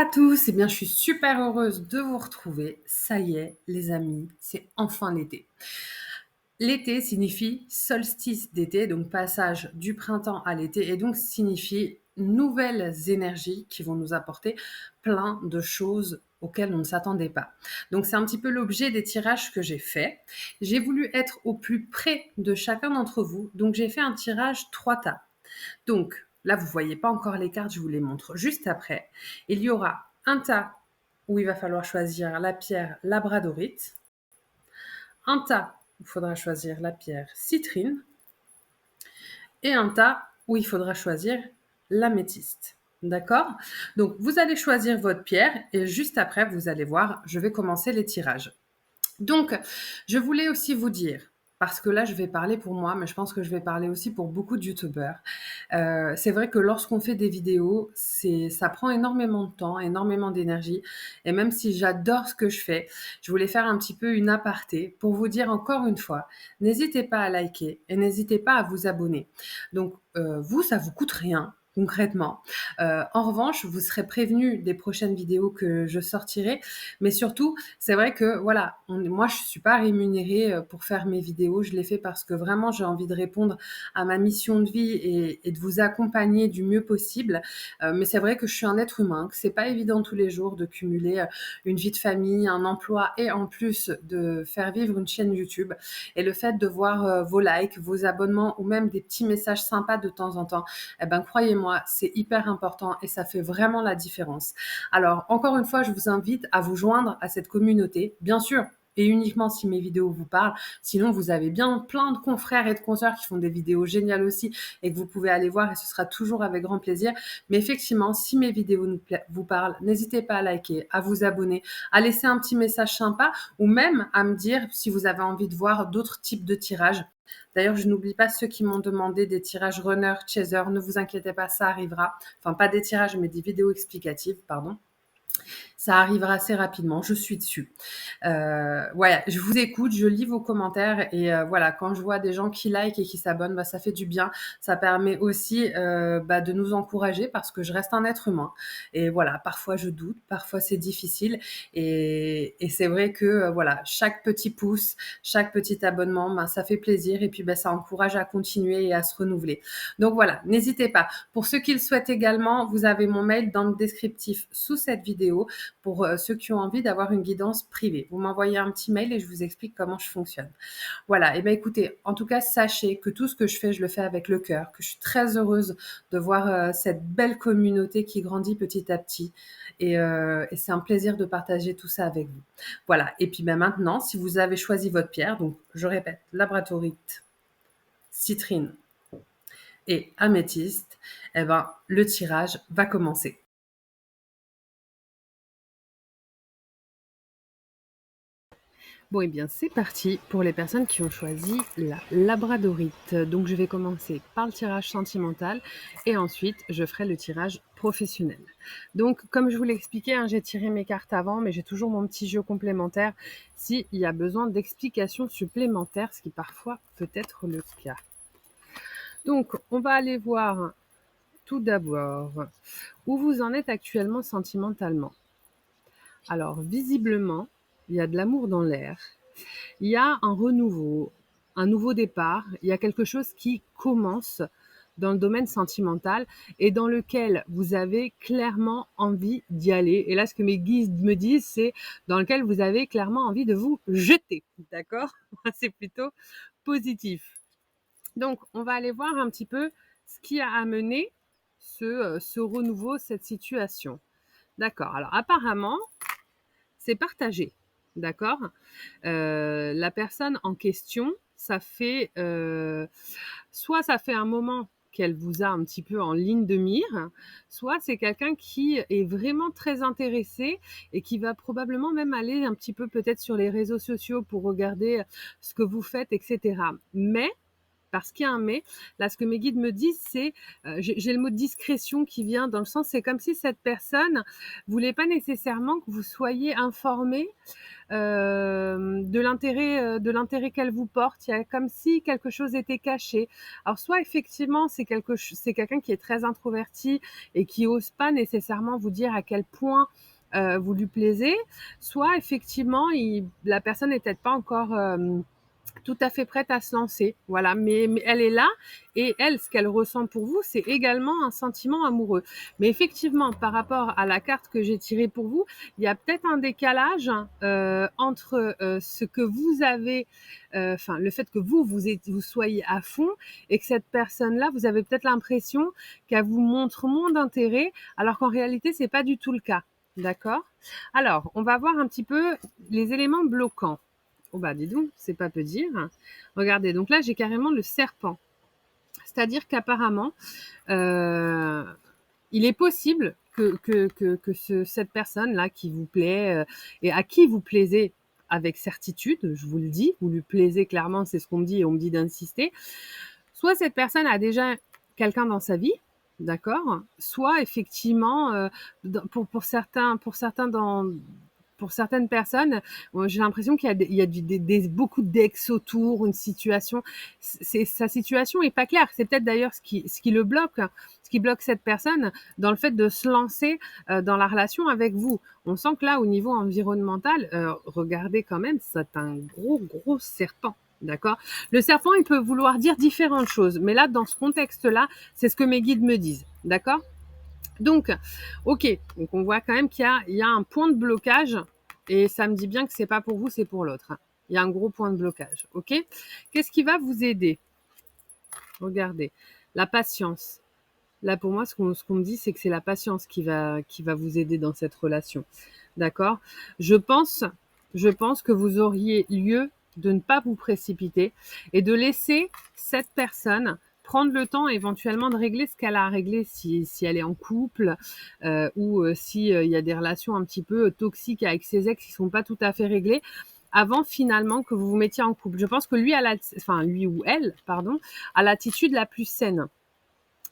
à tous, eh bien, je suis super heureuse de vous retrouver. Ça y est, les amis, c'est enfin l'été. L'été signifie solstice d'été, donc passage du printemps à l'été, et donc signifie nouvelles énergies qui vont nous apporter plein de choses auxquelles on ne s'attendait pas. Donc c'est un petit peu l'objet des tirages que j'ai fait. J'ai voulu être au plus près de chacun d'entre vous, donc j'ai fait un tirage 3 tas. Donc là, vous ne voyez pas encore les cartes, je vous les montre juste après. Il y aura un tas où il va falloir choisir la pierre labradorite, un tas où il faudra choisir la pierre citrine et un tas où il faudra choisir l'améthyste. D'accord? Donc vous allez choisir votre pierre et juste après, vous allez voir, je vais commencer les tirages. Donc, je voulais aussi vous dire, parce que là, je vais parler pour moi, mais je pense que je vais parler aussi pour beaucoup de youtubeurs. C'est vrai que lorsqu'on fait des vidéos, ça prend énormément de temps, énormément d'énergie. Et même si j'adore ce que je fais, je voulais faire un petit peu une aparté pour vous dire encore une fois, n'hésitez pas à liker et n'hésitez pas à vous abonner. Donc, vous, ça vous coûte rien. Concrètement. En revanche, vous serez prévenu des prochaines vidéos que je sortirai, mais surtout, c'est vrai que voilà, moi je suis pas rémunérée pour faire mes vidéos, je les fais parce que vraiment j'ai envie de répondre à ma mission de vie et de vous accompagner du mieux possible. Mais c'est vrai que je suis un être humain, que c'est pas évident tous les jours de cumuler une vie de famille, un emploi et en plus de faire vivre une chaîne YouTube. Et le fait de voir vos likes, vos abonnements ou même des petits messages sympas de temps en temps, eh ben croyez-moi, c'est hyper important et ça fait vraiment la différence. Alors, encore une fois, je vous invite à vous joindre à cette communauté, bien sûr, et uniquement si mes vidéos vous parlent. Sinon, vous avez bien plein de confrères et de consoeurs qui font des vidéos géniales aussi et que vous pouvez aller voir et ce sera toujours avec grand plaisir. Mais effectivement, si mes vidéos vous parlent, n'hésitez pas à liker, à vous abonner, à laisser un petit message sympa ou même à me dire si vous avez envie de voir d'autres types de tirages. D'ailleurs, je n'oublie pas ceux qui m'ont demandé des tirages runner, chaser. Ne vous inquiétez pas, ça arrivera. Enfin, pas des tirages, mais des vidéos explicatives, pardon. Ça arrivera assez rapidement, je suis dessus. Ouais, je vous écoute, je lis vos commentaires et voilà, quand je vois des gens qui like et qui s'abonnent, bah, ça fait du bien. Ça permet aussi bah, de nous encourager parce que je reste un être humain. Et voilà, parfois je doute, parfois c'est difficile. Et c'est vrai que voilà, chaque petit pouce, chaque petit abonnement, bah, ça fait plaisir et puis bah, ça encourage à continuer et à se renouveler. Donc voilà, n'hésitez pas. Pour ceux qui le souhaitent également, vous avez mon mail dans le descriptif sous cette vidéo pour ceux qui ont envie d'avoir une guidance privée. Vous m'envoyez un petit mail et je vous explique comment je fonctionne. Voilà, et bien écoutez, en tout cas, sachez que tout ce que je fais, je le fais avec le cœur, que je suis très heureuse de voir cette belle communauté qui grandit petit à petit. Et c'est un plaisir de partager tout ça avec vous. Voilà, et puis ben maintenant, si vous avez choisi votre pierre, donc je répète, labradorite, citrine et améthyste, eh ben, le tirage va commencer. Bon, eh bien, c'est parti pour les personnes qui ont choisi la labradorite. Donc, je vais commencer par le tirage sentimental et ensuite, je ferai le tirage professionnel. Donc, comme je vous l'ai expliqué, hein, j'ai tiré mes cartes avant, mais j'ai toujours mon petit jeu complémentaire s'il y a besoin d'explications supplémentaires, ce qui parfois peut être le cas. Donc, on va aller voir tout d'abord où vous en êtes actuellement sentimentalement. Alors, visiblement, il y a de l'amour dans l'air. Il y a un renouveau, un nouveau départ, il y a quelque chose qui commence dans le domaine sentimental et dans lequel vous avez clairement envie d'y aller. Et là, ce que mes guides me disent, c'est dans lequel vous avez clairement envie de vous jeter. D'accord? C'est plutôt positif. Donc, on va aller voir un petit peu ce qui a amené ce renouveau, cette situation. D'accord. Alors, apparemment, c'est partagé. D'accord? La personne en question, ça fait soit ça fait un moment qu'elle vous a un petit peu en ligne de mire, soit c'est quelqu'un qui est vraiment très intéressé et qui va probablement même aller un petit peu peut-être sur les réseaux sociaux pour regarder ce que vous faites, etc. Mais parce qu'il y a un mais. Là, ce que mes guides me disent, c'est, j'ai le mot discrétion qui vient dans le sens, c'est comme si cette personne voulait pas nécessairement que vous soyez informés de l'intérêt qu'elle vous porte. Il y a comme si quelque chose était caché. Alors soit effectivement c'est quelqu'un qui est très introverti et qui ose pas nécessairement vous dire à quel point vous lui plaisez, soit effectivement la personne n'est peut-être pas encore tout à fait prête à se lancer, voilà. Mais elle est là et elle, ce qu'elle ressent pour vous, c'est également un sentiment amoureux. Mais effectivement, par rapport à la carte que j'ai tirée pour vous, il y a peut-être un décalage entre ce que vous avez, enfin le fait que vous soyez à fond et que cette personne-là, vous avez peut-être l'impression qu'elle vous montre moins d'intérêt, alors qu'en réalité, c'est pas du tout le cas. D'accord? Alors, on va voir un petit peu les éléments bloquants. Oh bah dis donc, c'est pas peu dire. Regardez, donc là j'ai carrément le serpent. C'est-à-dire qu'apparemment, euh, il est possible que cette personne-là qui vous plaît et à qui vous plaisez avec certitude, je vous le dis, vous lui plaisez clairement, c'est ce qu'on me dit et on me dit d'insister, soit cette personne a déjà quelqu'un dans sa vie, d'accord, soit effectivement, pour certains pour certaines personnes, j'ai l'impression qu'il y a, beaucoup d'ex autour, une situation. Sa situation est pas claire. C'est peut-être d'ailleurs ce qui le bloque, ce qui bloque cette personne dans le fait de se lancer dans la relation avec vous. On sent que là, au niveau environnemental, regardez quand même, c'est un gros serpent. D'accord. Le serpent, il peut vouloir dire différentes choses, mais là, dans ce contexte-là, c'est ce que mes guides me disent. D'accord. Donc, ok, donc on voit quand même il y a un point de blocage et ça me dit bien que c'est pas pour vous, c'est pour l'autre. Il y a un gros point de blocage, ok. Qu'est-ce qui va vous aider? Regardez, la patience. Là, pour moi, ce qu'on me dit, c'est que c'est la patience qui va vous aider dans cette relation, d'accord. Je pense, je pense que vous auriez lieu de ne pas vous précipiter et de laisser cette personne prendre le temps éventuellement de régler ce qu'elle a à régler si elle est en couple ou si il y a des relations un petit peu toxiques avec ses ex qui sont pas tout à fait réglées avant finalement que vous vous mettiez en couple. Je pense que lui ou elle, pardon, a l'attitude la plus saine.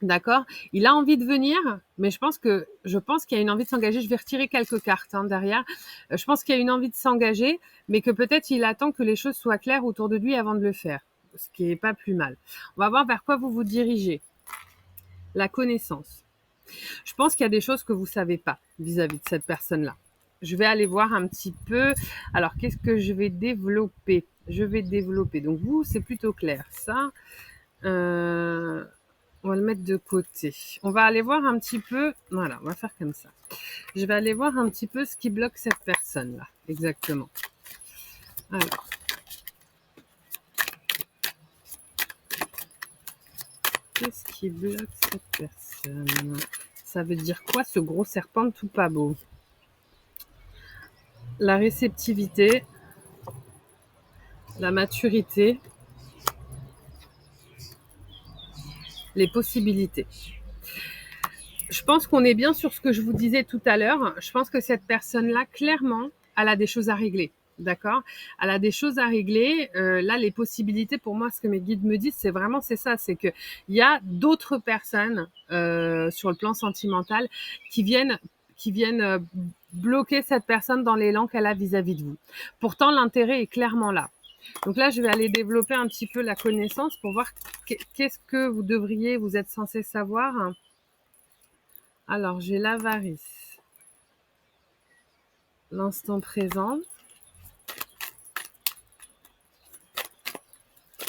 D'accord. Il a envie de venir, mais je pense qu'il y a une envie de s'engager. Je vais retirer quelques cartes derrière. Je pense qu'il y a une envie de s'engager, mais que peut-être il attend que les choses soient claires autour de lui avant de le faire, ce qui est pas plus mal. On va voir vers quoi vous vous dirigez. La connaissance. Je pense qu'il y a des choses que vous savez pas vis-à-vis de cette personne-là. Je vais aller voir un petit peu. Alors, qu'est-ce que je vais développer? Je vais développer. Donc vous, c'est plutôt clair. Ça. On va le mettre de côté. On va aller voir un petit peu. Voilà, on va faire comme ça. Je vais aller voir un petit peu ce qui bloque cette personne-là. Exactement. Alors. Qu'est-ce qui bloque cette personne? Ça veut dire quoi, ce gros serpent tout pas beau? La réceptivité, la maturité, les possibilités. Je pense qu'on est bien sur ce que je vous disais tout à l'heure. Je pense que cette personne-là, clairement, elle a des choses à régler. D'accord. Elle a des choses à régler. Là, les possibilités, pour moi, ce que mes guides me disent, c'est ça. C'est que il y a d'autres personnes sur le plan sentimental qui viennent bloquer cette personne dans l'élan qu'elle a vis-à-vis de vous. Pourtant, l'intérêt est clairement là. Donc là, je vais aller développer un petit peu la connaissance pour voir qu'est-ce que vous êtes censé savoir. Alors, j'ai l'avarice, l'instant présent.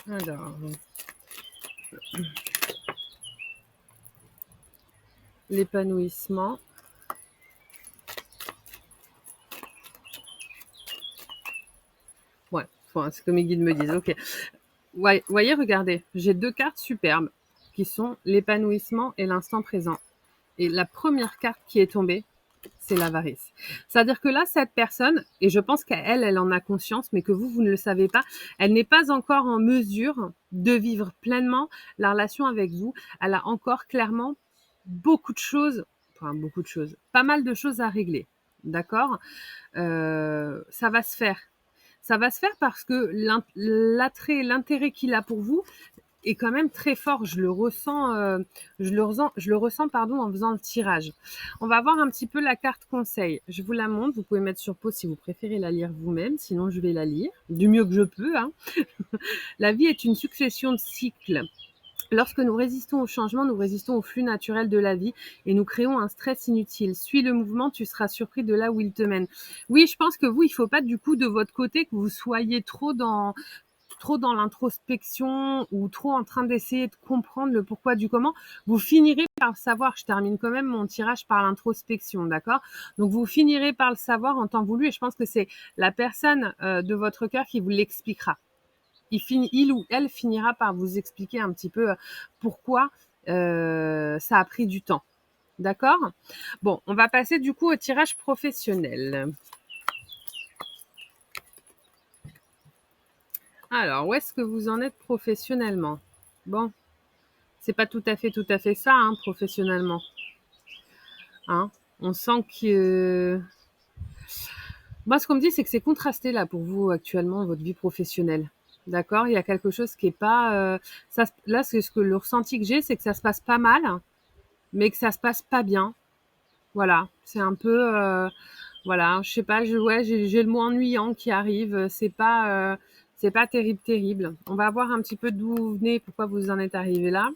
Alors, l'épanouissement. Ouais, c'est ce que mes guides me disent. Ok. Ouais, voyez, regardez, j'ai deux cartes superbes qui sont l'épanouissement et l'instant présent. Et la première carte qui est tombée, c'est l'avarice. C'est-à-dire que là, cette personne, et je pense elle en a conscience, mais que vous ne le savez pas, elle n'est pas encore en mesure de vivre pleinement la relation avec vous. Elle a encore clairement pas mal de choses à régler. D'accord. Ça va se faire. Ça va se faire parce que l'intérêt qu'il a pour vous, est quand même très fort. Je le ressens pardon, en faisant le tirage. On va voir un petit peu la carte conseil. Je vous la montre. Vous pouvez mettre sur pause si vous préférez la lire vous-même. Sinon, je vais la lire du mieux que je peux, hein. La vie est une succession de cycles. Lorsque nous résistons au changement, nous résistons au flux naturel de la vie et nous créons un stress inutile. Suis le mouvement, tu seras surpris de là où il te mène. Oui, je pense que vous, il ne faut pas du coup de votre côté que vous soyez trop dans l'introspection ou trop en train d'essayer de comprendre le pourquoi du comment. Vous finirez par le savoir. Je termine quand même mon tirage par l'introspection, d'accord? Donc vous finirez par le savoir en temps voulu et je pense que c'est la personne de votre cœur qui vous l'expliquera. Il ou elle finira par vous expliquer un petit peu pourquoi ça a pris du temps. D'accord? Bon, on va passer du coup au tirage professionnel. Alors, où est-ce que vous en êtes professionnellement? Bon, c'est pas tout à fait ça, hein, professionnellement. Hein, on sent que... Moi, ce qu'on me dit, c'est que c'est contrasté là pour vous actuellement, votre vie professionnelle. D'accord? Il y a quelque chose qui est pas... là, c'est ce que le ressenti que j'ai, c'est que ça se passe pas mal, mais que ça se passe pas bien. Voilà, c'est un peu... voilà, je sais pas, ouais, j'ai le mot ennuyant qui arrive. C'est pas terrible, terrible. On va voir un petit peu d'où vous venez, pourquoi vous en êtes arrivé là.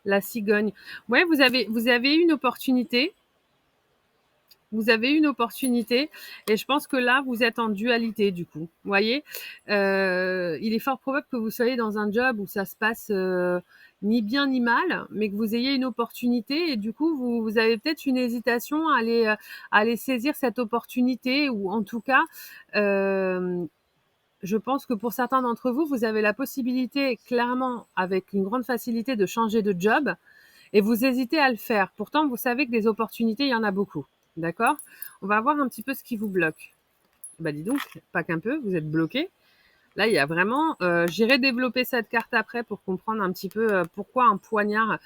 La cigogne. Ouais, vous avez une opportunité. Vous avez une opportunité et je pense que là, vous êtes en dualité du coup. Vous voyez, il est fort probable que vous soyez dans un job où ça se passe ni bien ni mal, mais que vous ayez une opportunité et du coup, vous avez peut-être une hésitation à aller saisir cette opportunité ou en tout cas, euh, je pense que pour certains d'entre vous, vous avez la possibilité clairement, avec une grande facilité, de changer de job et vous hésitez à le faire. Pourtant, vous savez que des opportunités, il y en a beaucoup. D'accord? On va voir un petit peu ce qui vous bloque. Bah dis donc, pas qu'un peu, vous êtes bloqué. Là, il y a vraiment... j'irai développer cette carte après pour comprendre un petit peu pourquoi un poignard.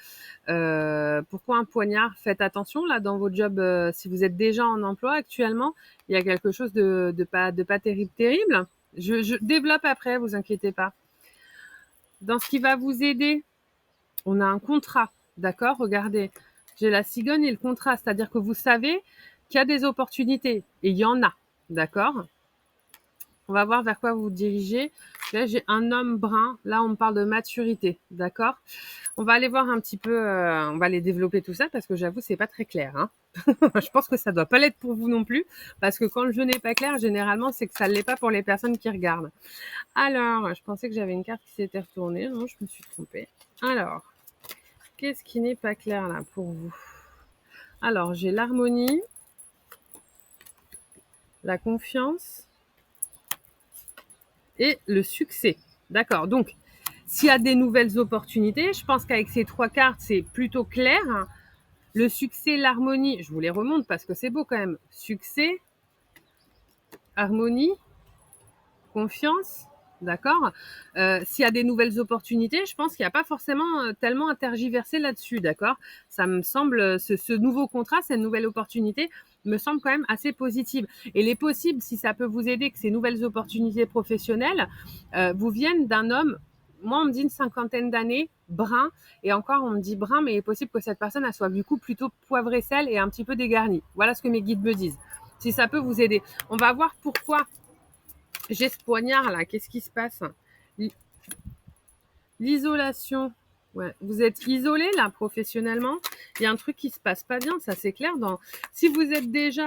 Pourquoi un poignard? Faites attention là dans vos jobs. Si vous êtes déjà en emploi actuellement, il y a quelque chose de pas terrible, terrible. Je développe après, vous inquiétez pas. Dans ce qui va vous aider, on a un contrat, d'accord? Regardez, j'ai la cigogne et le contrat, c'est-à-dire que vous savez qu'il y a des opportunités et il y en a, d'accord? On va voir vers quoi vous vous dirigez. Là, j'ai un homme brun. Là, on me parle de maturité, d'accord? On va aller voir un petit peu, on va aller développer tout ça parce que j'avoue, c'est pas très clair, hein. Je pense que ça doit pas l'être pour vous non plus parce que quand le jeu n'est pas clair, généralement, c'est que ça l'est pas pour les personnes qui regardent. Alors, je pensais que j'avais une carte qui s'était retournée. Non, je me suis trompée. Alors, qu'est-ce qui n'est pas clair là pour vous? Alors, j'ai l'harmonie, la confiance et le succès. D'accord. Donc, s'il y a des nouvelles opportunités, je pense qu'avec ces trois cartes, c'est plutôt clair. Le succès, l'harmonie, je vous les remonte parce que c'est beau quand même. Succès, harmonie, confiance. D'accord. S'il y a des nouvelles opportunités, je pense qu'il n'y a pas forcément tellement à tergiverser là-dessus. D'accord. Ça me semble, ce nouveau contrat, cette nouvelle opportunité me semble quand même assez positive. Et les possibles, si ça peut vous aider, que ces nouvelles opportunités professionnelles vous viennent d'un homme. Moi, on me dit une cinquantaine d'années, brun, et encore, on me dit brun, mais il est possible que cette personne elle soit du coup plutôt poivre et sel et un petit peu dégarnie. Voilà ce que mes guides me disent. Si ça peut vous aider. On va voir pourquoi j'ai ce poignard là. Qu'est-ce qui se passe? L'isolation. Ouais. Vous êtes isolé là professionnellement. Il y a un truc qui se passe pas bien, ça c'est clair. Si vous êtes déjà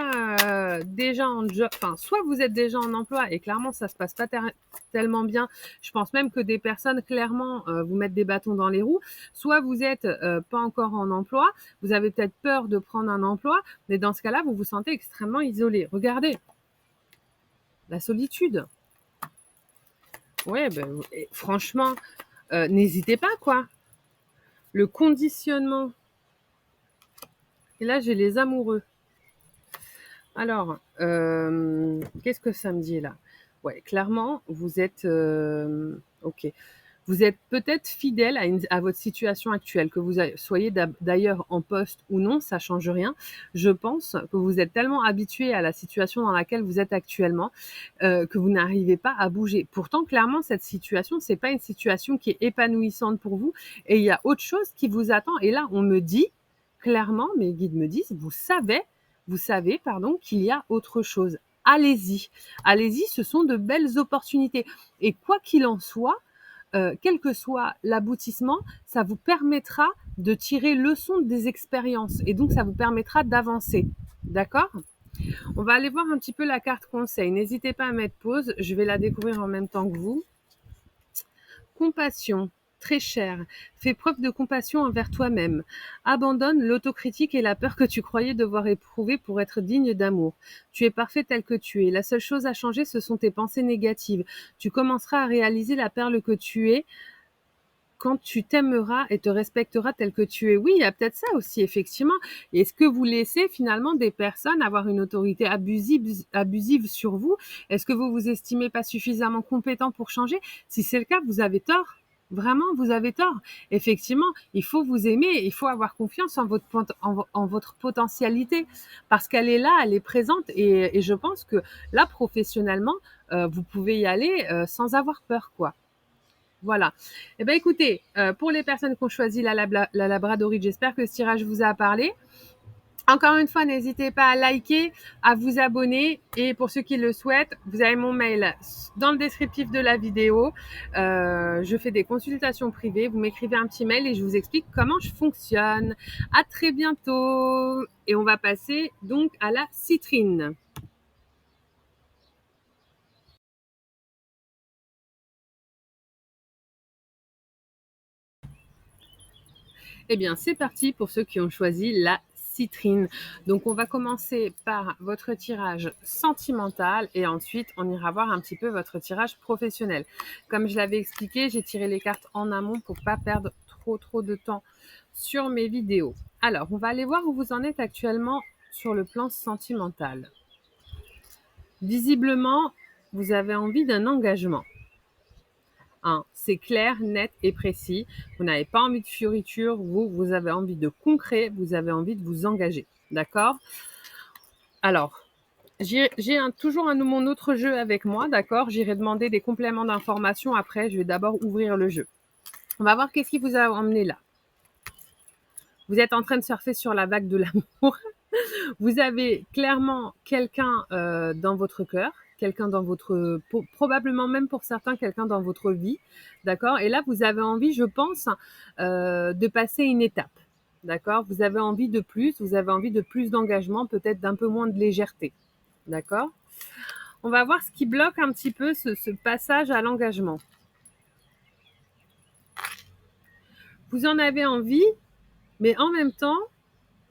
en job, enfin soit vous êtes déjà en emploi et clairement ça se passe pas tellement bien. Je pense même que des personnes clairement vous mettent des bâtons dans les roues. Soit vous êtes pas encore en emploi, vous avez peut-être peur de prendre un emploi, mais dans ce cas-là vous vous sentez extrêmement isolé. Regardez, la solitude. Ouais, ben, franchement, n'hésitez pas quoi. Le conditionnement. Et là, j'ai les amoureux. Alors, qu'est-ce que ça me dit là? Ouais, clairement, vous êtes... ok. Vous êtes peut-être fidèle à votre situation actuelle, que vous soyez d'ailleurs en poste ou non, ça change rien. Je pense que vous êtes tellement habitué à la situation dans laquelle vous êtes actuellement que vous n'arrivez pas à bouger. Pourtant, clairement, cette situation, c'est pas une situation qui est épanouissante pour vous et il y a autre chose qui vous attend. Et là, on me dit clairement, mes guides me disent, vous savez, pardon, qu'il y a autre chose. Allez-y, allez-y, ce sont de belles opportunités. Et quoi qu'il en soit, quel que soit l'aboutissement, ça vous permettra de tirer leçon des expériences et donc ça vous permettra d'avancer. D'accord? On va aller voir un petit peu la carte conseil. N'hésitez pas à mettre pause, je vais la découvrir en même temps que vous. Compassion, très cher. Fais preuve de compassion envers toi-même. Abandonne l'autocritique et la peur que tu croyais devoir éprouver pour être digne d'amour. Tu es parfait tel que tu es. La seule chose à changer, ce sont tes pensées négatives. Tu commenceras à réaliser la perle que tu es quand tu t'aimeras et te respecteras tel que tu es. Oui, il y a peut-être ça aussi, effectivement. Est-ce que vous laissez finalement des personnes avoir une autorité abusive sur vous? Est-ce que vous vous estimez pas suffisamment compétent pour changer? Si c'est le cas, vous avez tort. Vraiment, vous avez tort. Effectivement, il faut vous aimer, il faut avoir confiance en votre potentialité parce qu'elle est là, elle est présente et je pense que là, professionnellement, vous pouvez y aller sans avoir peur, quoi. Voilà. Eh ben écoutez, pour les personnes qui ont choisi la Labradorite, j'espère que ce tirage vous a parlé. Encore une fois, n'hésitez pas à liker, à vous abonner et pour ceux qui le souhaitent, vous avez mon mail dans le descriptif de la vidéo. Je fais des consultations privées, vous m'écrivez un petit mail et je vous explique comment je fonctionne. À très bientôt et on va passer donc à la citrine. Eh bien, c'est parti pour ceux qui ont choisi la citrine. Donc, on va commencer par votre tirage sentimental et ensuite, on ira voir un petit peu votre tirage professionnel. Comme je l'avais expliqué, j'ai tiré les cartes en amont pour pas perdre trop de temps sur mes vidéos. Alors, on va aller voir où vous en êtes actuellement sur le plan sentimental. Visiblement, vous avez envie d'un engagement. Hein, c'est clair, net et précis. Vous n'avez pas envie de fioritures, vous avez envie de concret, vous avez envie de vous engager. D'accord? Alors, j'ai toujours mon autre jeu avec moi, d'accord? J'irai demander des compléments d'informations après. Je vais d'abord ouvrir le jeu. On va voir qu'est-ce qui vous a emmené là. Vous êtes en train de surfer sur la vague de l'amour. Vous avez clairement quelqu'un dans votre cœur, quelqu'un dans votre, probablement même pour certains, quelqu'un dans votre vie, d'accord? Et là, vous avez envie, je pense, de passer une étape, d'accord? Vous avez envie de plus, vous avez envie de plus d'engagement, peut-être d'un peu moins de légèreté, d'accord? On va voir ce qui bloque un petit peu ce passage à l'engagement. Vous en avez envie, mais en même temps,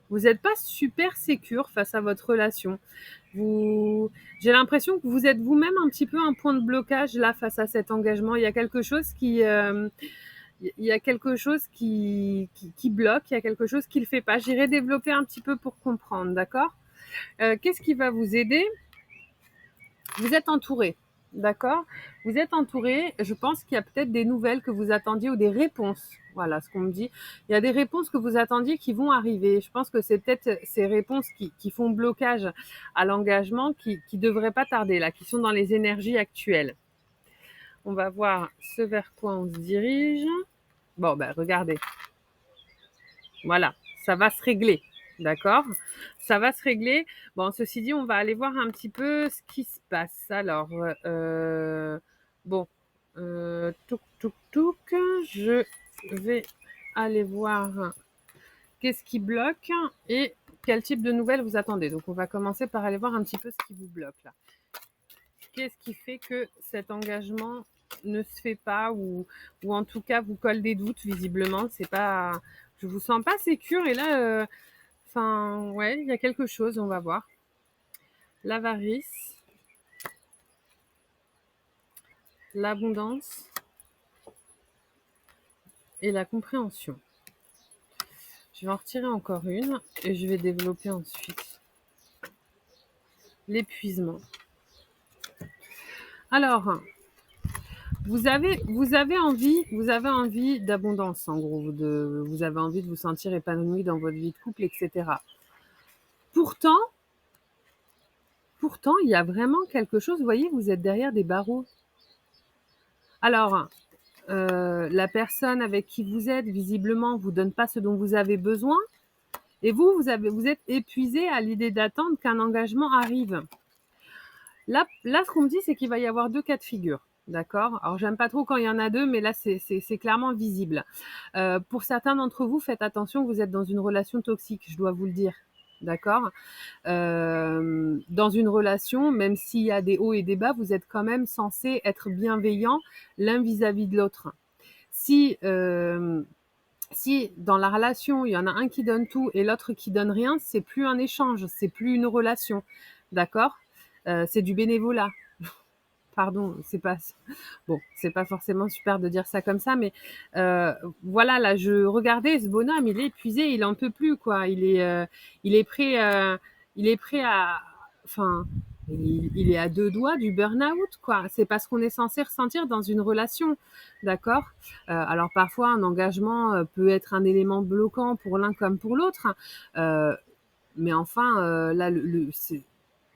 vous n'êtes pas super sécure face à votre relation. J'ai l'impression que vous êtes vous-même un petit peu un point de blocage là face à cet engagement. Il y a quelque chose qui bloque, il y a quelque chose qui le fait pas. J'irai développer un petit peu pour comprendre, d'accord? Qu'est-ce qui va vous aider? Vous êtes entouré, d'accord? Vous êtes entouré. Je pense qu'il y a peut-être des nouvelles que vous attendiez ou des réponses. Voilà ce qu'on me dit. Il y a des réponses que vous attendiez qui vont arriver. Je pense que c'est peut-être ces réponses qui font blocage à l'engagement qui devraient pas tarder là, qui sont dans les énergies actuelles. On va voir ce vers quoi on se dirige. Bon, ben regardez. Voilà, ça va se régler. D'accord? Ça va se régler. Bon, ceci dit, on va aller voir un petit peu ce qui se passe. Alors, bon, touk, je vais aller voir qu'est-ce qui bloque et quel type de nouvelles vous attendez. Donc, on va commencer par aller voir un petit peu ce qui vous bloque là. Qu'est-ce qui fait que cet engagement ne se fait pas ou en tout cas vous colle des doutes visiblement? C'est pas, je vous sens pas sécure et là, enfin, ouais, il y a quelque chose, on va voir. L'avarice, l'abondance et la compréhension. Je vais en retirer encore une et je vais développer ensuite. L'épuisement. Alors, vous avez envie d'abondance, en gros, vous avez envie de vous sentir épanoui dans votre vie de couple, etc. Pourtant, il y a vraiment quelque chose, vous voyez, vous êtes derrière des barreaux. Alors, la personne avec qui vous êtes, visiblement, vous donne pas ce dont vous avez besoin, et vous êtes épuisé à l'idée d'attendre qu'un engagement arrive. Là, ce qu'on me dit, c'est qu'il va y avoir 2 cas de figure. D'accord? Alors, j'aime pas trop quand il y en a 2, mais là, c'est clairement visible. Pour certains d'entre vous, faites attention, vous êtes dans une relation toxique, je dois vous le dire. D'accord? Dans une relation, même s'il y a des hauts et des bas, vous êtes quand même censé être bienveillant l'un vis-à-vis de l'autre. Si dans la relation, il y en a un qui donne tout et l'autre qui donne rien, c'est plus un échange, c'est plus une relation. D'accord? C'est du bénévolat. Pardon, c'est pas forcément super de dire ça comme ça, mais voilà, là, je regardais ce bonhomme, il est épuisé, il en peut plus, quoi. Il est prêt, enfin, il est à 2 doigts du burn-out, quoi. C'est pas ce qu'on est censé ressentir dans une relation, d'accord? Alors parfois, un engagement peut être un élément bloquant pour l'un comme pour l'autre, mais enfin, là,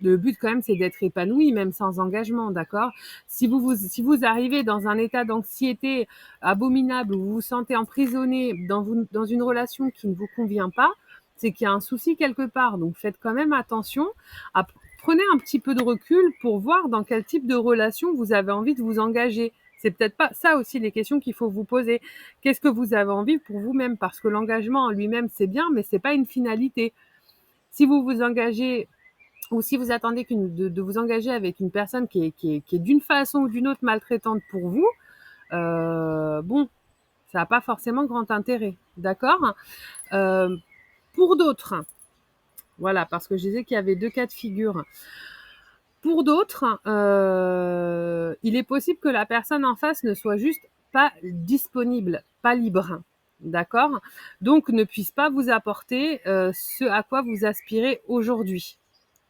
le but quand même, c'est d'être épanoui, même sans engagement, d'accord? Si vous arrivez dans un état d'anxiété abominable, où vous vous sentez emprisonné dans une relation qui ne vous convient pas, c'est qu'il y a un souci quelque part. Donc faites quand même attention. Prenez un petit peu de recul pour voir dans quel type de relation vous avez envie de vous engager. C'est peut-être pas ça aussi les questions qu'il faut vous poser. Qu'est-ce que vous avez envie pour vous-même? Parce que l'engagement en lui-même, c'est bien, mais c'est pas une finalité. Si vous vous engagez ou si vous attendez de vous engager avec une personne qui est d'une façon ou d'une autre maltraitante pour vous, bon, ça n'a pas forcément grand intérêt, d'accord? Pour d'autres, voilà, parce que je disais qu'il y avait 2 cas de figure. Pour d'autres, il est possible que la personne en face ne soit juste pas disponible, pas libre, d'accord? Donc ne puisse pas vous apporter, ce à quoi vous aspirez aujourd'hui.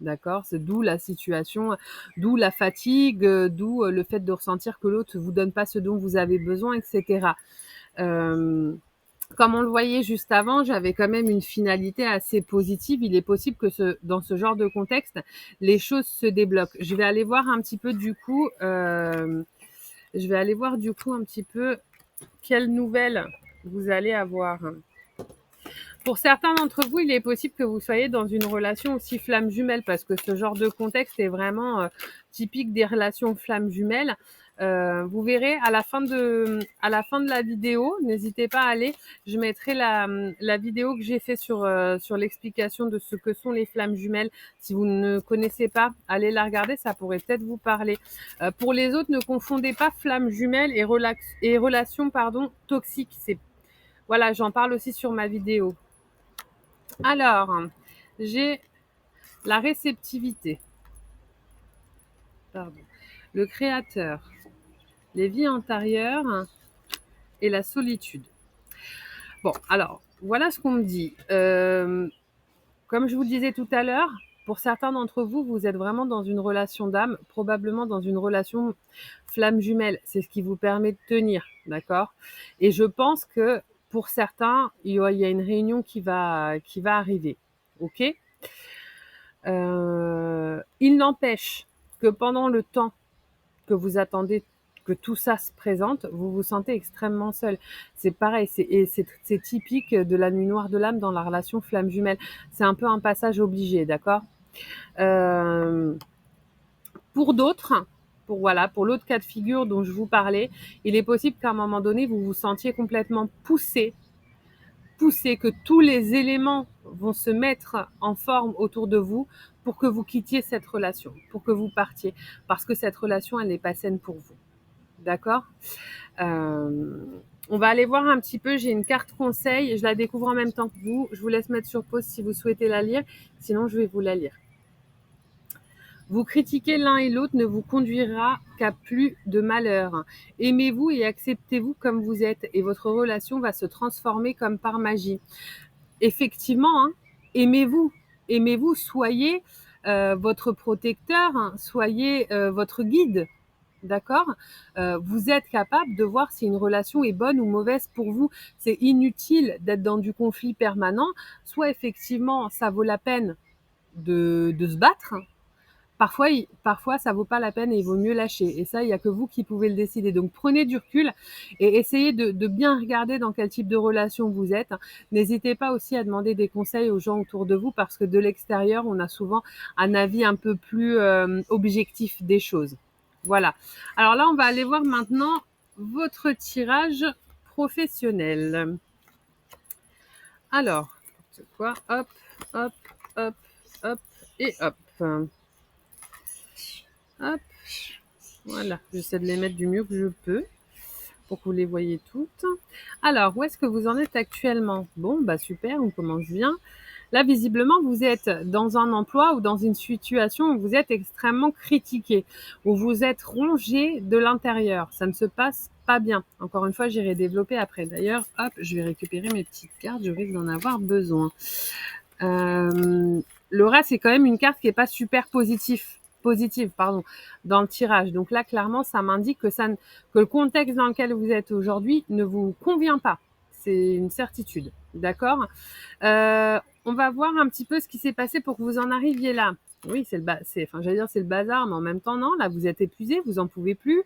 D'accord? C'est d'où la situation, d'où la fatigue, d'où le fait de ressentir que l'autre vous donne pas ce dont vous avez besoin, etc. Comme on le voyait juste avant, j'avais quand même une finalité assez positive. Il est possible que dans ce genre de contexte, les choses se débloquent. Je vais aller voir un petit peu du coup, un petit peu quelles nouvelles vous allez avoir. Pour certains d'entre vous, il est possible que vous soyez dans une relation aussi flamme jumelle, parce que ce genre de contexte est vraiment typique des relations flamme jumelles. Vous verrez à la fin de la vidéo, n'hésitez pas à aller, je mettrai la vidéo que j'ai fait sur l'explication de ce que sont les flammes jumelles. Si vous ne connaissez pas, allez la regarder, ça pourrait peut-être vous parler. Pour les autres, ne confondez pas flamme jumelle et relation toxique. Voilà, j'en parle aussi sur ma vidéo. Alors, j'ai la réceptivité, pardon, le créateur, les vies antérieures et la solitude. Bon, alors, voilà ce qu'on me dit. Comme je vous le disais tout à l'heure, pour certains d'entre vous, vous êtes vraiment dans une relation d'âme, probablement dans une relation flamme jumelle. C'est ce qui vous permet de tenir, d'accord? Et je pense que pour certains, il y a une réunion qui va arriver, ok? Il n'empêche que pendant le temps que vous attendez que tout ça se présente, vous vous sentez extrêmement seul. C'est pareil, c'est typique de la nuit noire de l'âme dans la relation flamme jumelle. C'est un peu un passage obligé, d'accord? Pour d'autres, pour l'autre cas de figure dont je vous parlais, il est possible qu'à un moment donné, vous vous sentiez complètement poussé, que tous les éléments vont se mettre en forme autour de vous pour que vous quittiez cette relation, pour que vous partiez, parce que cette relation, elle n'est pas saine pour vous. D'accord? On va aller voir un petit peu, j'ai une carte conseil, je la découvre en même temps que vous. Je vous laisse mettre sur pause si vous souhaitez la lire, sinon je vais vous la lire. Vous critiquer l'un et l'autre ne vous conduira qu'à plus de malheur. Aimez-vous et acceptez-vous comme vous êtes et votre relation va se transformer comme par magie. Effectivement, hein, aimez-vous, soyez votre protecteur, hein, soyez votre guide, d'accord? Vous êtes capable de voir si une relation est bonne ou mauvaise pour vous. C'est inutile d'être dans du conflit permanent. Soit effectivement, ça vaut la peine de se battre. Parfois, ça vaut pas la peine et il vaut mieux lâcher. Et ça, il y a que vous qui pouvez le décider. Donc, prenez du recul et essayez de bien regarder dans quel type de relation vous êtes. N'hésitez pas aussi à demander des conseils aux gens autour de vous parce que de l'extérieur, on a souvent un avis un peu plus objectif des choses. Voilà. Alors là, on va aller voir maintenant votre tirage professionnel. Alors, c'est quoi? Hop, hop, hop, hop et hop. Hop, voilà, j'essaie de les mettre du mieux que je peux pour que vous les voyez toutes. Alors, où est-ce que vous en êtes actuellement? Bon, bah super, on commence bien. Là, visiblement, vous êtes dans un emploi ou dans une situation où vous êtes extrêmement critiqué, où vous êtes rongé de l'intérieur. Ça ne se passe pas bien. Encore une fois, j'irai développer après. D'ailleurs, hop, je vais récupérer mes petites cartes, je risque d'en avoir besoin. Le rat, c'est quand même une carte qui n'est pas super positive, pardon, dans le tirage. Donc là, clairement, ça m'indique que le contexte dans lequel vous êtes aujourd'hui ne vous convient pas. C'est une certitude, d'accord? On va voir un petit peu ce qui s'est passé pour que vous en arriviez là. Oui, c'est le bazar, mais en même temps, non, là, vous êtes épuisé, vous en pouvez plus.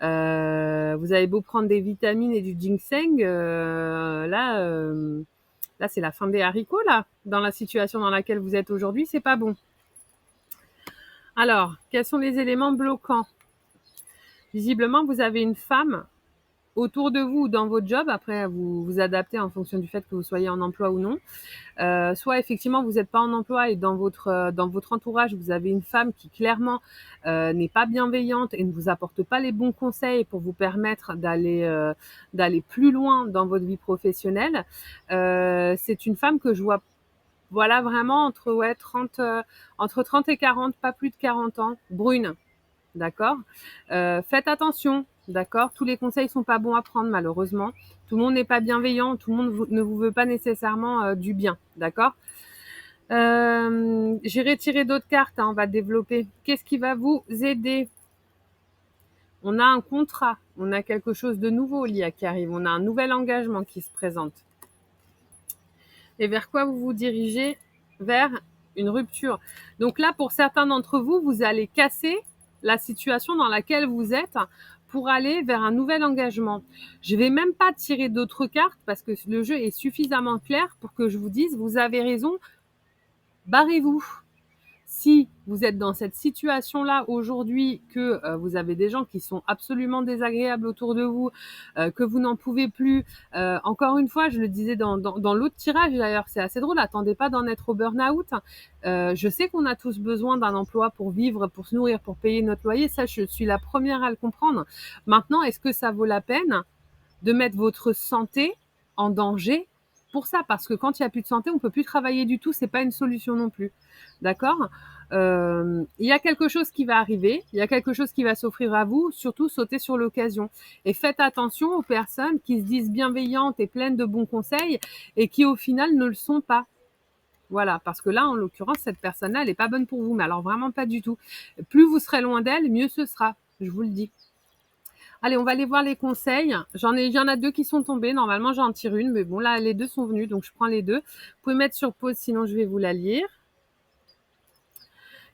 Vous avez beau prendre des vitamines et du ginseng, là, c'est la fin des haricots, là, dans la situation dans laquelle vous êtes aujourd'hui, c'est pas bon. Alors, quels sont les éléments bloquants? Visiblement, vous avez une femme autour de vous ou dans votre job, après vous vous adaptez en fonction du fait que vous soyez en emploi ou non. Soit effectivement vous n'êtes pas en emploi et dans votre entourage vous avez une femme qui clairement n'est pas bienveillante et ne vous apporte pas les bons conseils pour vous permettre d'aller plus loin dans votre vie professionnelle. C'est une femme que je vois voilà vraiment entre 30 et 40, pas plus de 40 ans, brune, d'accord? Faites attention, d'accord? Tous les conseils sont pas bons à prendre malheureusement. Tout le monde n'est pas bienveillant, tout le monde ne vous veut pas nécessairement du bien, d'accord? J'ai retiré d'autres cartes, hein, on va développer. Qu'est-ce qui va vous aider? On a un contrat, on a quelque chose de nouveau qui arrive, on a un nouvel engagement qui se présente. Et vers quoi vous vous dirigez? Vers une rupture. Donc là, pour certains d'entre vous, vous allez casser la situation dans laquelle vous êtes pour aller vers un nouvel engagement. Je vais même pas tirer d'autres cartes parce que le jeu est suffisamment clair pour que je vous dise, vous avez raison, barrez-vous. Si vous êtes dans cette situation-là aujourd'hui, que vous avez des gens qui sont absolument désagréables autour de vous, que vous n'en pouvez plus, encore une fois, je le disais dans l'autre tirage d'ailleurs, c'est assez drôle, attendez pas d'en être au burn-out. Je sais qu'on a tous besoin d'un emploi pour vivre, pour se nourrir, pour payer notre loyer, ça je suis la première à le comprendre. Maintenant, est-ce que ça vaut la peine de mettre votre santé en danger pour ça? Parce que quand il n'y a plus de santé, on ne peut plus travailler du tout, c'est pas une solution non plus. D'accord? Il y a quelque chose qui va arriver, il y a quelque chose qui va s'offrir à vous, surtout sautez sur l'occasion. Et faites attention aux personnes qui se disent bienveillantes et pleines de bons conseils et qui au final ne le sont pas. Voilà, parce que là, en l'occurrence, cette personne-là, elle n'est pas bonne pour vous, mais alors vraiment pas du tout. Plus vous serez loin d'elle, mieux ce sera, je vous le dis. Allez, on va aller voir les conseils. Il y en a deux qui sont tombés. Normalement, j'en tire une, mais bon, là, les deux sont venus, donc je prends les deux. Vous pouvez mettre sur pause, sinon je vais vous la lire.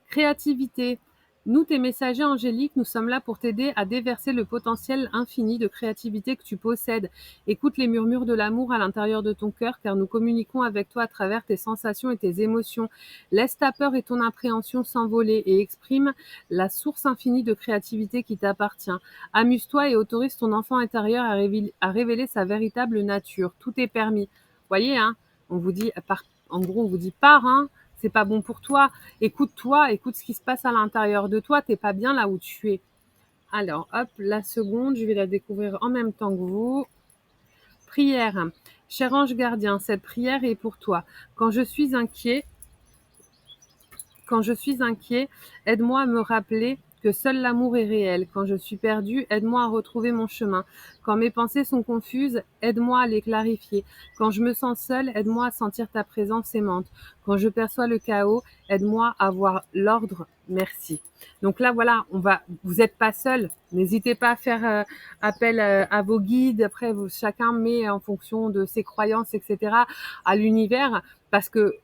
Créativité. Nous, tes messagers angéliques, nous sommes là pour t'aider à déverser le potentiel infini de créativité que tu possèdes. Écoute les murmures de l'amour à l'intérieur de ton cœur, car nous communiquons avec toi à travers tes sensations et tes émotions. Laisse ta peur et ton appréhension s'envoler et exprime la source infinie de créativité qui t'appartient. Amuse-toi et autorise ton enfant intérieur à révéler sa véritable nature. Tout est permis. Voyez, hein, on vous dit, en gros, on vous dit pars, hein, c'est pas bon pour toi. Écoute-toi, écoute ce qui se passe à l'intérieur de toi, t'es pas bien là où tu es. Alors, hop, la seconde, je vais la découvrir en même temps que vous. Prière. Cher ange gardien, cette prière est pour toi. Quand je suis inquiet, aide-moi à me rappeler que seul l'amour est réel. Quand je suis perdue, aide-moi à retrouver mon chemin. Quand mes pensées sont confuses, aide-moi à les clarifier. Quand je me sens seule, aide-moi à sentir ta présence aimante. Quand je perçois le chaos, aide-moi à voir l'ordre. Merci. Donc là, voilà, vous n'êtes pas seul. N'hésitez pas à faire appel à vos guides. Après, chacun met en fonction de ses croyances, etc., à l'univers, parce que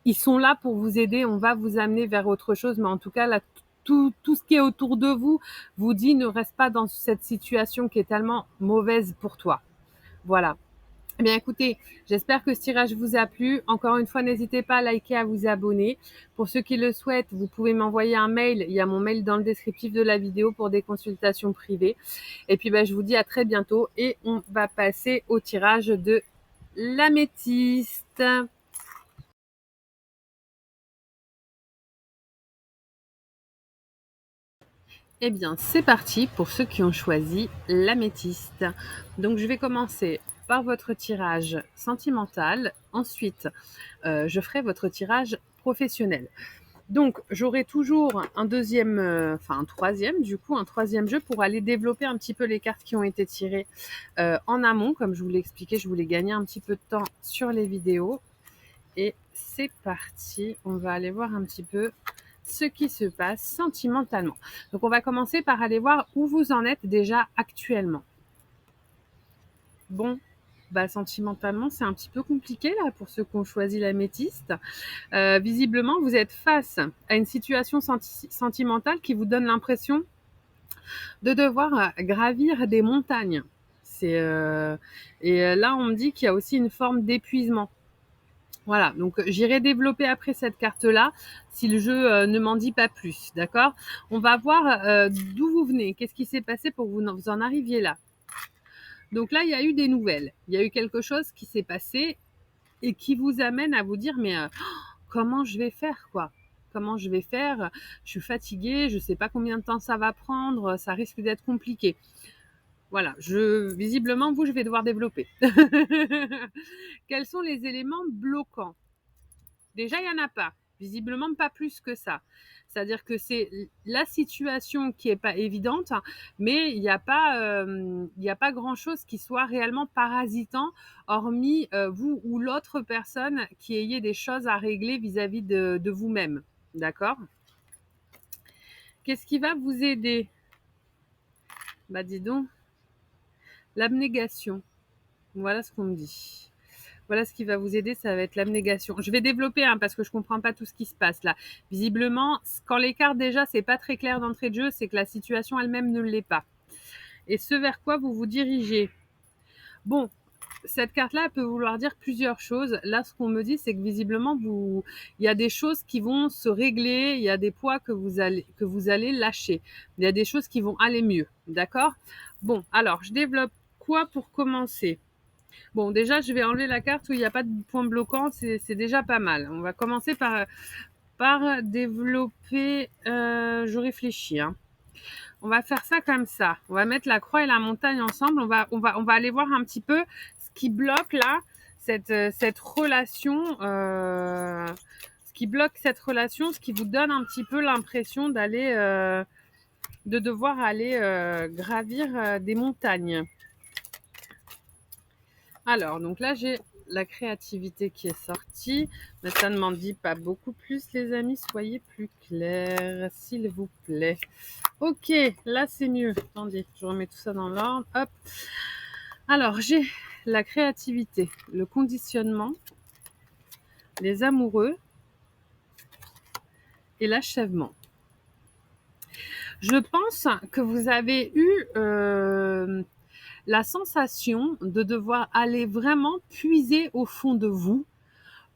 ils sont là pour vous aider. On va vous amener vers autre chose, mais en tout cas, là, tout ce qui est autour de vous dit ne reste pas dans cette situation qui est tellement mauvaise pour toi. Voilà. Eh bien, écoutez, j'espère que ce tirage vous a plu. Encore une fois, n'hésitez pas à liker, à vous abonner. Pour ceux qui le souhaitent, vous pouvez m'envoyer un mail. Il y a mon mail dans le descriptif de la vidéo pour des consultations privées. Et puis, je vous dis à très bientôt et on va passer au tirage de l'améthyste. Eh bien, c'est parti pour ceux qui ont choisi l'améthyste. Donc, je vais commencer par votre tirage sentimental. Ensuite, je ferai votre tirage professionnel. Donc, j'aurai toujours un troisième jeu pour aller développer un petit peu les cartes qui ont été tirées en amont. Comme je vous l'ai expliqué, je voulais gagner un petit peu de temps sur les vidéos. Et c'est parti, on va aller voir un petit peu ce qui se passe sentimentalement. Donc, on va commencer par aller voir où vous en êtes déjà actuellement. Bon, sentimentalement, c'est un petit peu compliqué là pour ceux qui ont choisi l'améthyste. Visiblement, vous êtes face à une situation sentimentale qui vous donne l'impression de devoir gravir des montagnes. Et là, on me dit qu'il y a aussi une forme d'épuisement. Voilà, donc j'irai développer après cette carte-là, si le jeu ne m'en dit pas plus, d'accord? On va voir d'où vous venez, qu'est-ce qui s'est passé pour que vous en arriviez là. Donc là, il y a eu des nouvelles, il y a eu quelque chose qui s'est passé et qui vous amène à vous dire, mais comment je vais faire, quoi? Comment je vais faire? Je suis fatiguée, je ne sais pas combien de temps ça va prendre, ça risque d'être compliqué. Voilà, visiblement, je vais devoir développer. Quels sont les éléments bloquants? Déjà, il n'y en a pas. Visiblement, pas plus que ça. C'est-à-dire que c'est la situation qui n'est pas évidente, mais il n'y a pas grand-chose qui soit réellement parasitant, hormis vous ou l'autre personne qui ayez des choses à régler vis-à-vis de vous-même. D'accord? Qu'est-ce qui va vous aider? Dis donc, l'abnégation. Voilà ce qu'on me dit. Voilà ce qui va vous aider, ça va être l'abnégation. Je vais développer parce que je ne comprends pas tout ce qui se passe là. Visiblement, quand les cartes déjà, c'est pas très clair d'entrée de jeu, c'est que la situation elle-même ne l'est pas. Et ce vers quoi vous vous dirigez? Bon, cette carte-là peut vouloir dire plusieurs choses. Là, ce qu'on me dit, c'est que visiblement, il y a des choses qui vont se régler, il y a des poids que vous allez lâcher. Il y a des choses qui vont aller mieux, d'accord? Bon, alors, je développe quoi pour commencer? Bon, déjà, je vais enlever la carte où il n'y a pas de point bloquant, c'est déjà pas mal. On va commencer par développer... je réfléchis. On va faire ça comme ça. On va mettre la croix et la montagne ensemble. On va aller voir un petit peu ce qui bloque là, cette relation. Ce qui bloque cette relation, ce qui vous donne un petit peu l'impression de devoir aller gravir des montagnes. Alors, donc là, j'ai la créativité qui est sortie. Mais ça ne m'en dit pas beaucoup plus, les amis. Soyez plus clairs, s'il vous plaît. Ok, là, c'est mieux. Attendez, je remets tout ça dans l'ordre. Hop. Alors, j'ai la créativité, le conditionnement, les amoureux et l'achèvement. Je pense que vous avez eu... la sensation de devoir aller vraiment puiser au fond de vous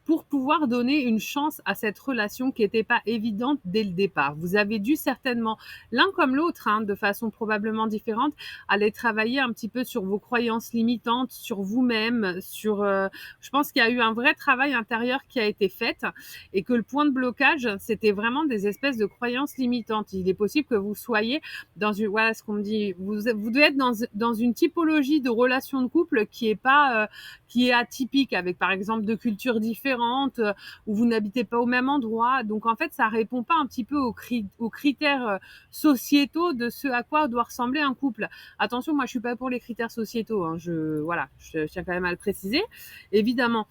pour pouvoir donner une chance à cette relation qui n'était pas évidente dès le départ. Vous avez dû certainement, l'un comme l'autre, de façon probablement différente, aller travailler un petit peu sur vos croyances limitantes, sur vous-même, je pense qu'il y a eu un vrai travail intérieur qui a été fait et que le point de blocage, c'était vraiment des espèces de croyances limitantes. Il est possible que vous soyez dans une, voilà ce qu'on me dit, vous devez être dans une typologie de relation de couple qui est atypique, avec par exemple deux cultures différentes, différentes, où vous n'habitez pas au même endroit. Donc en fait, ça répond pas un petit peu aux critères sociétaux de ce à quoi doit ressembler un couple. Attention, moi je suis pas pour les critères sociétaux, hein. Voilà, je tiens quand même à le préciser, évidemment.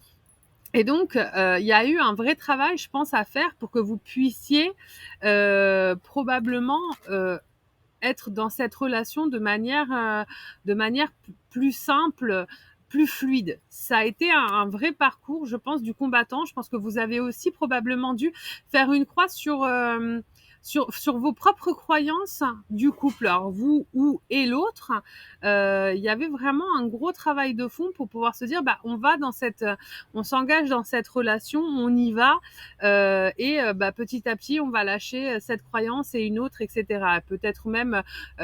Et donc, il y a eu un vrai travail, je pense, à faire pour que vous puissiez probablement être dans cette relation de manière plus simple, plus fluide. Ça a été un vrai parcours, je pense, du combattant. Je pense que vous avez aussi probablement dû faire une croix sur vos propres croyances du couple. Alors vous ou et l'autre, il y avait vraiment un gros travail de fond pour pouvoir se dire, bah, on s'engage dans cette relation, on y va, et bah, petit à petit, on va lâcher cette croyance et une autre, etc. Peut-être même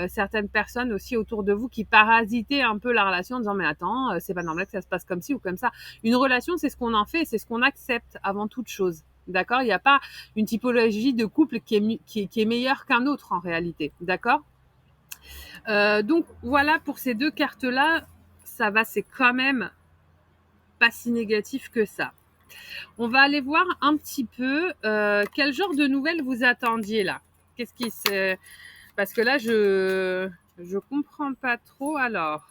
certaines personnes aussi autour de vous qui parasitaient un peu la relation en disant mais attends, c'est pas normal que ça se passe comme ci ou comme ça. Une relation, c'est ce qu'on en fait, c'est ce qu'on accepte avant toute chose. D'accord? Il n'y a pas une typologie de couple qui est meilleure qu'un autre en réalité. D'accord? Donc voilà pour ces deux cartes-là, ça va, c'est quand même pas si négatif que ça. On va aller voir un petit peu quel genre de nouvelles vous attendiez là. Qu'est-ce qui se... Parce que là, je comprends pas trop. Alors,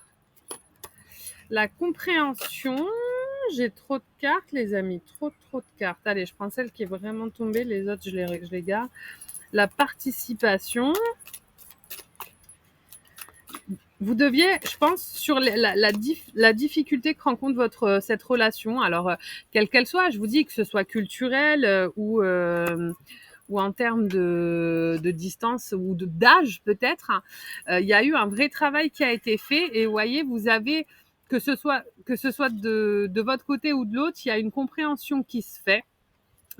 la compréhension, j'ai trop de cartes, les amis, trop de cartes. Allez, je prends celle qui est vraiment tombée, les autres, je les garde. La participation. Vous deviez, je pense, sur la difficulté que rencontre cette relation, alors quelle qu'elle soit, je vous dis que ce soit culturel ou en termes de distance ou d'âge peut-être, il y a eu un vrai travail qui a été fait et vous voyez, vous avez, que ce soit de votre côté ou de l'autre, il y a une compréhension qui se fait.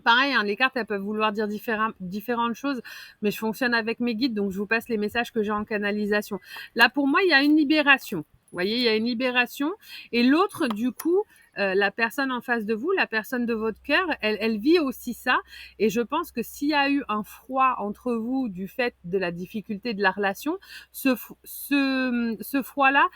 Pareil, hein, les cartes, elles peuvent vouloir dire différentes choses, mais je fonctionne avec mes guides, donc je vous passe les messages que j'ai en canalisation. Là, pour moi, il y a une libération. Vous voyez, il y a une libération. Et l'autre, du coup, la personne en face de vous, la personne de votre cœur, elle vit aussi ça. Et je pense que s'il y a eu un froid entre vous du fait de la difficulté de la relation, ce froid-là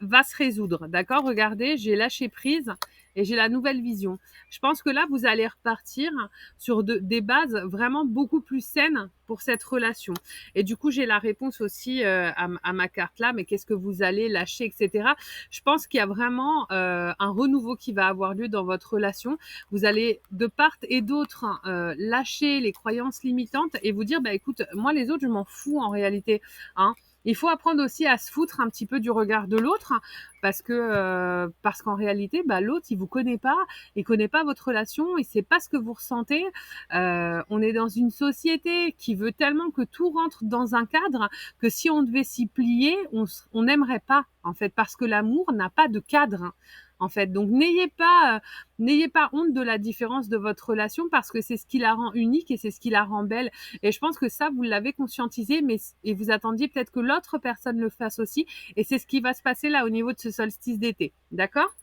va se résoudre. D'accord? Regardez, j'ai lâché prise et j'ai la nouvelle vision. Je pense que là, vous allez repartir sur des bases vraiment beaucoup plus saines pour cette relation. Et du coup, j'ai la réponse aussi à ma carte là, mais qu'est-ce que vous allez lâcher, etc. Je pense qu'il y a vraiment un renouveau qui va avoir lieu dans votre relation. Vous allez de part et d'autre lâcher les croyances limitantes et vous dire, bah écoute, moi les autres, je m'en fous en réalité. Hein. Il faut apprendre aussi à se foutre un petit peu du regard de l'autre parce qu'en réalité, bah, l'autre, il vous connaît pas, il connaît pas votre relation, il sait pas ce que vous ressentez. On est dans une société qui veut tellement que tout rentre dans un cadre que si on devait s'y plier, on n'aimerait pas en fait parce que l'amour n'a pas de cadre. En fait, donc n'ayez pas honte de la différence de votre relation parce que c'est ce qui la rend unique et c'est ce qui la rend belle. Et je pense que ça, vous l'avez conscientisé, et vous attendiez peut-être que l'autre personne le fasse aussi. Et c'est ce qui va se passer là au niveau de ce solstice d'été. D'accord?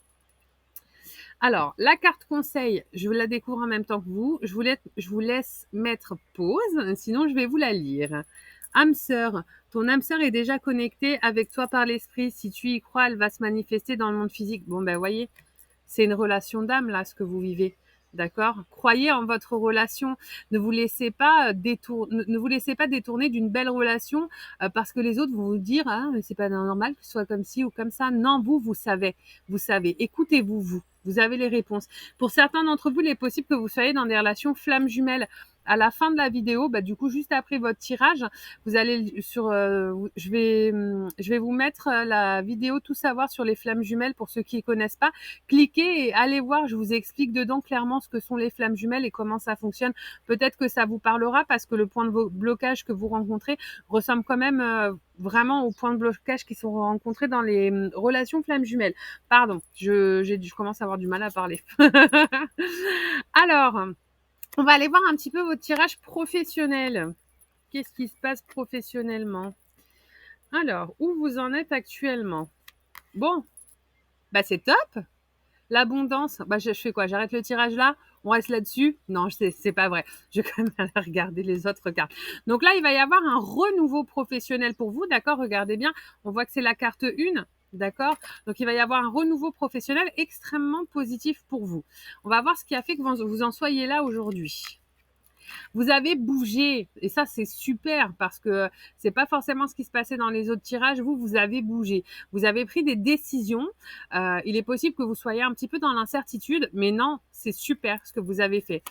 Alors, la carte conseil, je la découvre en même temps que vous. Je vous laisse mettre pause, sinon je vais vous la lire. Âme sœur, ton âme sœur est déjà connectée avec toi par l'esprit. Si tu y crois, elle va se manifester dans le monde physique. Bon, ben, voyez, c'est une relation d'âme, là, ce que vous vivez. D'accord? Croyez en votre relation. Ne vous laissez pas détourner d'une belle relation parce que les autres vont vous dire ah, mais c'est pas normal que ce soit comme ci ou comme ça. Non, vous savez. Vous savez. Écoutez-vous, vous. Vous avez les réponses. Pour certains d'entre vous, il est possible que vous soyez dans des relations flammes jumelles. À la fin de la vidéo, bah, du coup, juste après votre tirage, vous allez je vais vous mettre la vidéo tout savoir sur les flammes jumelles pour ceux qui ne connaissent pas. Cliquez et allez voir, je vous explique dedans clairement ce que sont les flammes jumelles et comment ça fonctionne. Peut-être que ça vous parlera parce que le point de blocage que vous rencontrez ressemble quand même vraiment aux points de blocage qui sont rencontrés dans les relations flammes jumelles. Pardon, je commence à avoir du mal à parler. Alors, on va aller voir un petit peu votre tirage professionnel. Qu'est-ce qui se passe professionnellement? Alors, où vous en êtes actuellement? Bon, bah c'est top. L'abondance, bah je fais quoi? J'arrête le tirage là? On reste là-dessus? Non, c'est pas vrai. Je vais quand même aller regarder les autres cartes. Donc là, il va y avoir un renouveau professionnel pour vous, d'accord? Regardez bien. On voit que c'est la carte 1. D'accord? Donc il va y avoir un renouveau professionnel extrêmement positif pour vous. On va voir ce qui a fait que vous en soyez là aujourd'hui. Vous avez bougé et ça c'est super parce que c'est pas forcément ce qui se passait dans les autres tirages. Vous avez bougé, vous avez pris des décisions. Il est possible que vous soyez un petit peu dans l'incertitude, mais non, c'est super ce que vous avez fait.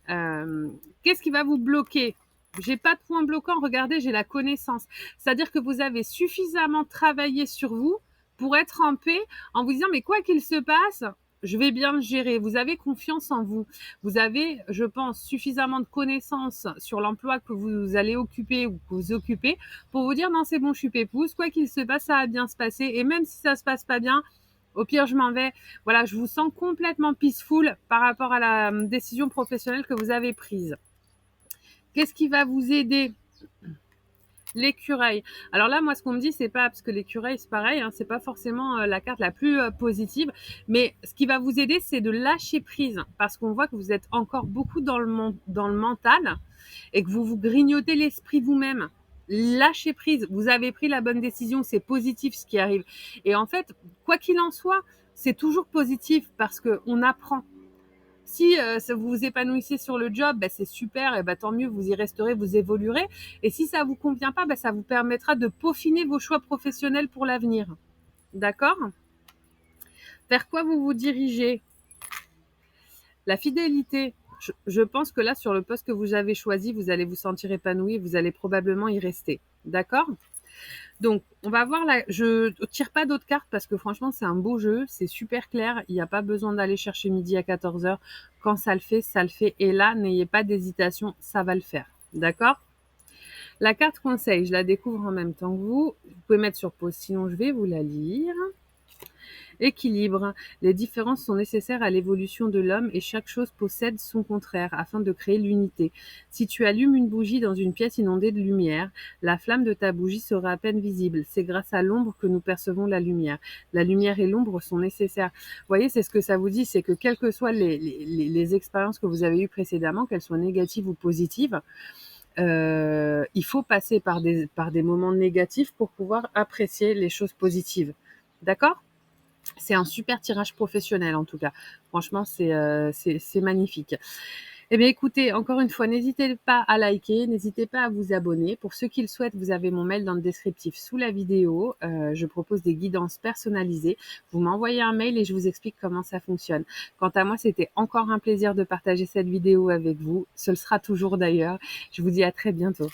Qu'est-ce qui va vous bloquer? J'ai pas de point bloquant, regardez, j'ai la connaissance. C'est-à-dire que vous avez suffisamment travaillé sur vous pour être en paix en vous disant mais quoi qu'il se passe, je vais bien le gérer. Vous avez confiance en vous. Vous avez, je pense, suffisamment de connaissances sur l'emploi que vous allez occuper ou que vous occupez pour vous dire non, c'est bon, je suis pépouze. Quoi qu'il se passe, ça va bien se passer. Et même si ça se passe pas bien, au pire, je m'en vais. Voilà, je vous sens complètement peaceful par rapport à la décision professionnelle que vous avez prise. Qu'est-ce qui va vous aider? L'écureuil. Alors là, moi, ce qu'on me dit, c'est pas parce que l'écureuil, c'est pareil, hein, c'est pas forcément la carte la plus positive, mais ce qui va vous aider, c'est de lâcher prise, parce qu'on voit que vous êtes encore beaucoup dans le mental et que vous vous grignotez l'esprit vous-même. Lâchez prise. Vous avez pris la bonne décision, c'est positif ce qui arrive. Et en fait, quoi qu'il en soit, c'est toujours positif parce qu'on apprend. Si vous vous épanouissez sur le job, bah, c'est super, et bah, tant mieux, vous y resterez, vous évoluerez. Et si ça vous convient pas, bah, ça vous permettra de peaufiner vos choix professionnels pour l'avenir. D'accord? Vers quoi vous vous dirigez? La fidélité. Je pense que là, sur le poste que vous avez choisi, vous allez vous sentir épanoui, vous allez probablement y rester. D'accord? Donc, on va voir là. Je tire pas d'autres cartes parce que franchement, c'est un beau jeu, c'est super clair. Il n'y a pas besoin d'aller chercher midi à 14h. Quand ça le fait, ça le fait. Et là, n'ayez pas d'hésitation, ça va le faire. D'accord? La carte conseil, je la découvre en même temps que vous. Vous pouvez mettre sur pause, sinon je vais vous la lire. Équilibre. Les différences sont nécessaires à l'évolution de l'homme et chaque chose possède son contraire afin de créer l'unité. Si tu allumes une bougie dans une pièce inondée de lumière, la flamme de ta bougie sera à peine visible. C'est grâce à l'ombre que nous percevons la lumière. La lumière et l'ombre sont nécessaires. Vous voyez, c'est ce que ça vous dit, c'est que quelles que soient les expériences que vous avez eues précédemment, qu'elles soient négatives ou positives, il faut passer par des moments négatifs pour pouvoir apprécier les choses positives. D'accord? C'est un super tirage professionnel en tout cas. Franchement, c'est magnifique. Eh bien écoutez, encore une fois, n'hésitez pas à liker, n'hésitez pas à vous abonner. Pour ceux qui le souhaitent, vous avez mon mail dans le descriptif sous la vidéo. Je propose des guidances personnalisées. Vous m'envoyez un mail et je vous explique comment ça fonctionne. Quant à moi, c'était encore un plaisir de partager cette vidéo avec vous. Ce le sera toujours d'ailleurs. Je vous dis à très bientôt.